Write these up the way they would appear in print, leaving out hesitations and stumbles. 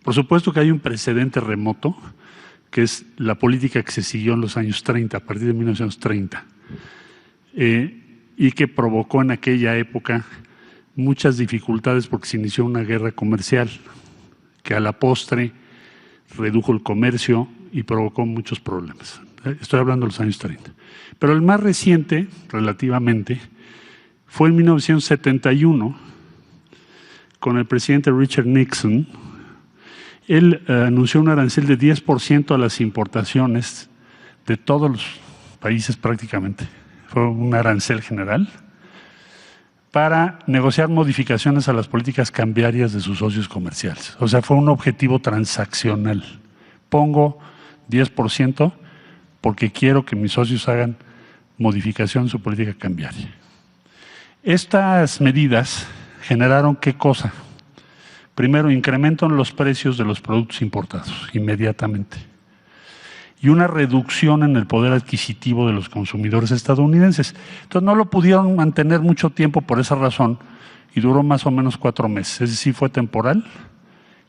Por supuesto que hay un precedente remoto, que es la política que se siguió en los años 30, a partir de 1930, y que provocó en aquella época muchas dificultades porque se inició una guerra comercial que a la postre redujo el comercio y provocó muchos problemas. Estoy hablando de los años 30. Pero el más reciente, relativamente, fue en 1971, con el presidente Richard Nixon. Él anunció un arancel de 10% a las importaciones de todos los países prácticamente. Fue un arancel general para negociar modificaciones a las políticas cambiarias de sus socios comerciales. O sea, fue un objetivo transaccional. Pongo 10% porque quiero que mis socios hagan modificación en su política cambiaria. Estas medidas generaron ¿qué cosa? Primero, incremento en los precios de los productos importados inmediatamente y una reducción en el poder adquisitivo de los consumidores estadounidenses. Entonces no lo pudieron mantener mucho tiempo por esa razón y duró más o menos 4 meses. Es decir, fue temporal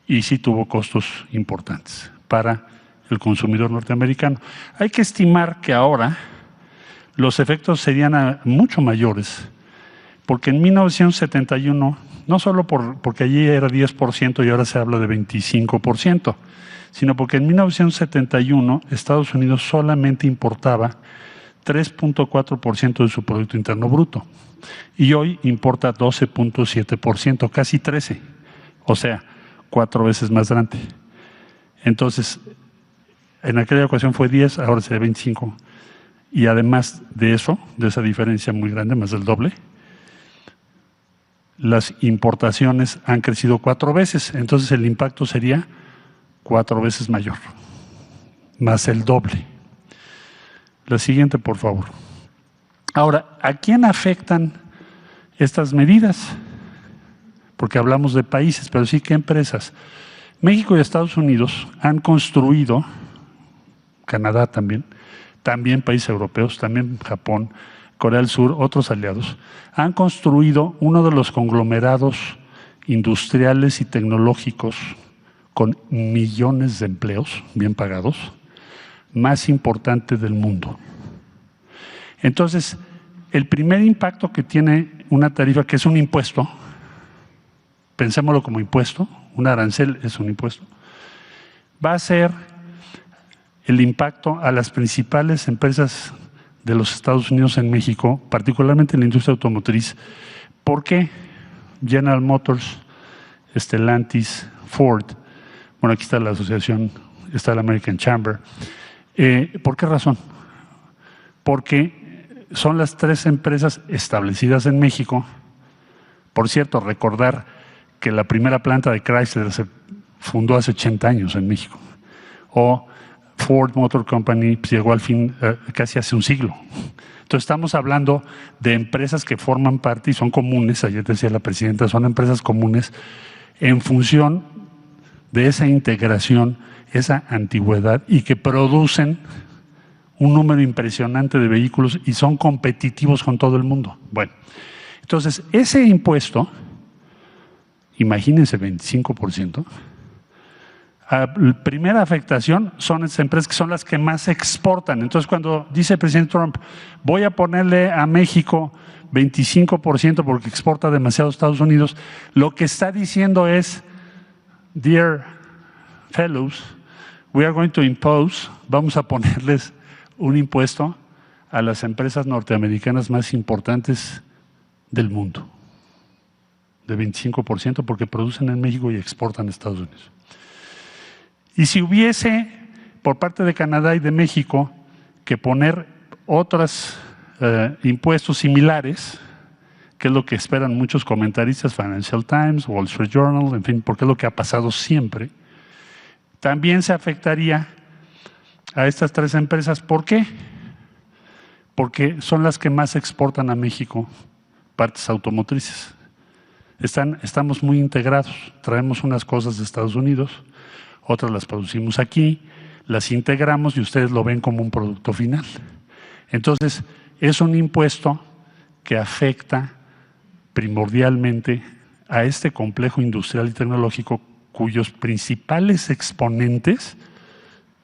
y sí tuvo costos importantes para el consumidor norteamericano. Hay que estimar que ahora los efectos serían mucho mayores, porque en 1971, no solo porque allí era 10% y ahora se habla de 25%, sino porque en 1971 Estados Unidos solamente importaba 3.4% de su Producto Interno Bruto y hoy importa 12.7%, casi 13%, o sea, 4 veces más grande. Entonces, en aquella ocasión fue 10, ahora será 25. Y además de eso, de esa diferencia muy grande, más del doble, las importaciones han crecido 4 veces, entonces el impacto sería 4 veces mayor, más el doble. La siguiente, por favor. Ahora, ¿a quién afectan estas medidas? Porque hablamos de países, pero sí, ¿qué empresas? México y Estados Unidos han construido, Canadá también países europeos, también Japón, Corea del Sur, otros aliados, han construido uno de los conglomerados industriales y tecnológicos con millones de empleos bien pagados, más importante del mundo. Entonces, el primer impacto que tiene una tarifa, que es un impuesto, pensémoslo como impuesto, un arancel es un impuesto, va a ser el impacto a las principales empresas de los Estados Unidos en México, particularmente en la industria automotriz. ¿Por qué? General Motors, Stellantis, Ford, bueno, aquí está la asociación, está la American Chamber. ¿Por qué razón? Porque son las 3 empresas establecidas en México. Por cierto, recordar que la primera planta de Chrysler se fundó hace 80 años en México. O Ford Motor Company pues, llegó al fin casi hace un siglo. Entonces estamos hablando de empresas que forman parte y son comunes, ayer decía la presidenta, son empresas comunes en función de esa integración, esa antigüedad y que producen un número impresionante de vehículos y son competitivos con todo el mundo. Bueno, entonces ese impuesto, imagínense 25%, la primera afectación son esas empresas que son las que más exportan. Entonces, cuando dice el presidente Trump, voy a ponerle a México 25% porque exporta demasiado a Estados Unidos, lo que está diciendo es, dear fellows, we are going to impose, vamos a ponerles un impuesto a las empresas norteamericanas más importantes del mundo, de 25%, porque producen en México y exportan a Estados Unidos. Y si hubiese, por parte de Canadá y de México, que poner otros impuestos similares, que es lo que esperan muchos comentaristas, Financial Times, Wall Street Journal, en fin, porque es lo que ha pasado siempre, también se afectaría a estas 3 empresas. ¿Por qué? Porque son las que más exportan a México partes automotrices. Estamos muy integrados, traemos unas cosas de Estados Unidos, otras las producimos aquí, las integramos y ustedes lo ven como un producto final. Entonces, es un impuesto que afecta primordialmente a este complejo industrial y tecnológico cuyos principales exponentes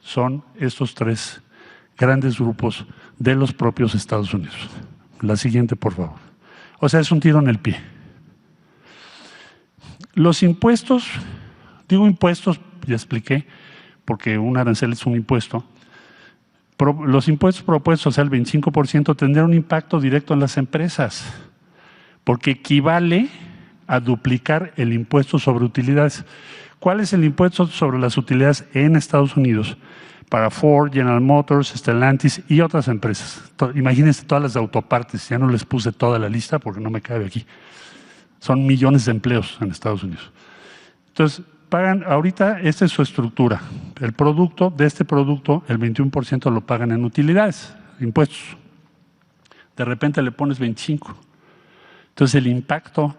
son estos tres grandes grupos de los propios Estados Unidos. La siguiente, por favor. O sea, es un tiro en el pie. Los impuestos, digo impuestos, ya expliqué, porque un arancel es un impuesto. Los impuestos propuestos, o sea, el 25%, tendrán un impacto directo en las empresas, porque equivale a duplicar el impuesto sobre utilidades. ¿Cuál es el impuesto sobre las utilidades en Estados Unidos? Para Ford, General Motors, Stellantis y otras empresas. Imagínense todas las de autopartes, ya no les puse toda la lista porque no me cabe aquí. Son millones de empleos en Estados Unidos. Entonces, pagan, ahorita esta es su estructura. El producto, de este producto, el 21% lo pagan en utilidades, impuestos. De repente le pones 25%. Entonces el impacto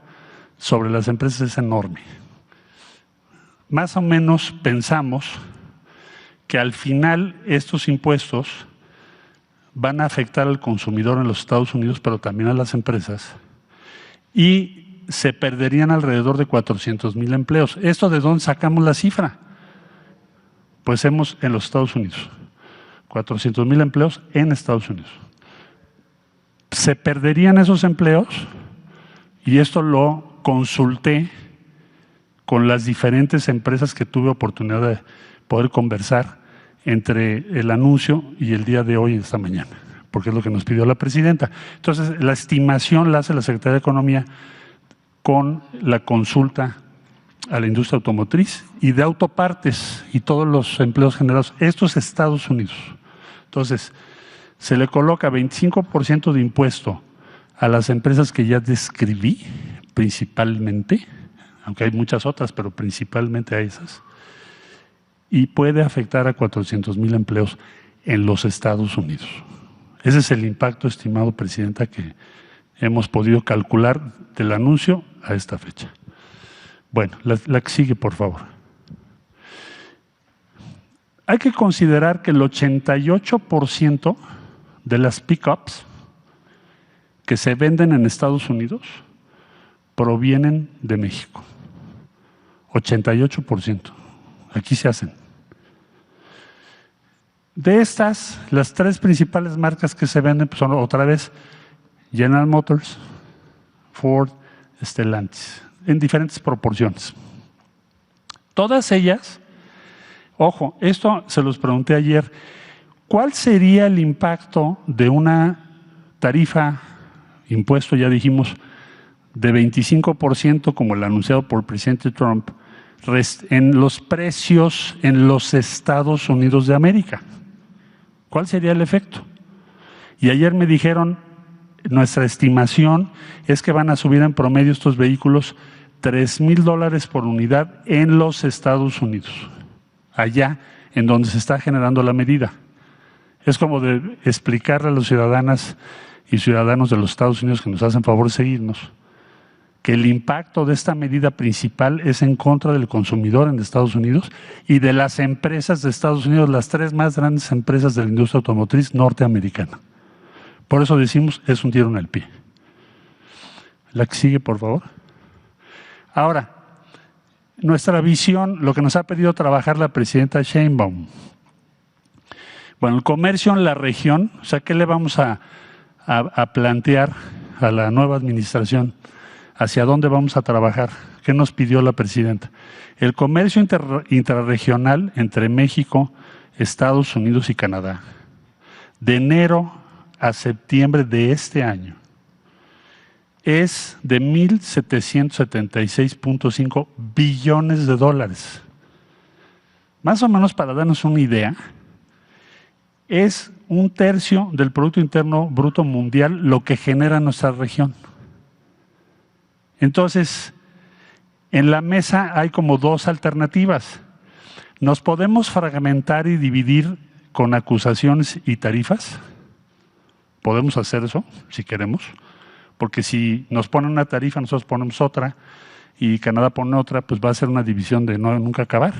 sobre las empresas es enorme. Más o menos pensamos que al final estos impuestos van a afectar al consumidor en los Estados Unidos, pero también a las empresas, y se perderían alrededor de 400,000 empleos. ¿Esto de dónde sacamos la cifra? Pues en los Estados Unidos, 400,000 empleos en Estados Unidos. Se perderían esos empleos, y esto lo consulté con las diferentes empresas que tuve oportunidad de poder conversar entre el anuncio y el día de hoy, esta mañana, porque es lo que nos pidió la presidenta. Entonces, la estimación la hace la Secretaría de Economía con la consulta a la industria automotriz y de autopartes y todos los empleos generados. Esto es Estados Unidos. Entonces, se le coloca 25% de impuesto a las empresas que ya describí, principalmente, aunque hay muchas otras, pero principalmente a esas, y puede afectar a 400,000 empleos en los Estados Unidos. Ese es el impacto estimado, Presidenta, que hemos podido calcular del anuncio a esta fecha. Bueno, la que sigue, por favor. Hay que considerar que el 88% de las pickups que se venden en Estados Unidos provienen de México. 88%. Aquí se hacen. De estas, las tres principales marcas que se venden pues son otra vez General Motors, Ford, Stellantis, en diferentes proporciones. Todas ellas, ojo, esto se los pregunté ayer, ¿cuál sería el impacto de una tarifa, impuesto, ya dijimos, de 25%, como el anunciado por el presidente Trump, en los precios en los Estados Unidos de América? ¿Cuál sería el efecto? Y ayer me dijeron, nuestra estimación es que van a subir en promedio estos vehículos $3,000 por unidad en los Estados Unidos, allá en donde se está generando la medida. Es como de explicarle a los ciudadanas y ciudadanos de los Estados Unidos que nos hacen favor de seguirnos, que el impacto de esta medida principal es en contra del consumidor en Estados Unidos y de las empresas de Estados Unidos, las tres más grandes empresas de la industria automotriz norteamericana. Por eso decimos, es un tiro en el pie. La que sigue, por favor. Ahora, nuestra visión, lo que nos ha pedido trabajar la presidenta Sheinbaum. Bueno, el comercio en la región, o sea, ¿qué le vamos a plantear a la nueva administración? ¿Hacia dónde vamos a trabajar? ¿Qué nos pidió la presidenta? El comercio intrarregional entre México, Estados Unidos y Canadá, de enero a septiembre de este año, es de $1,776.5 billones. Más o menos, para darnos una idea, es 1/3 del Producto Interno Bruto Mundial lo que genera nuestra región. Entonces, en la mesa hay como dos alternativas. Nos podemos fragmentar y dividir con acusaciones y tarifas. Podemos hacer eso, si queremos, porque si nos ponen una tarifa, nosotros ponemos otra, y Canadá pone otra, pues va a ser una división de no nunca acabar.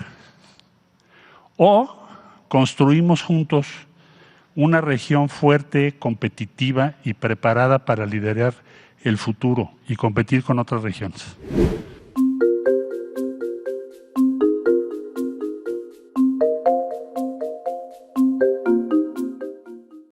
O construimos juntos una región fuerte, competitiva y preparada para liderar el futuro y competir con otras regiones.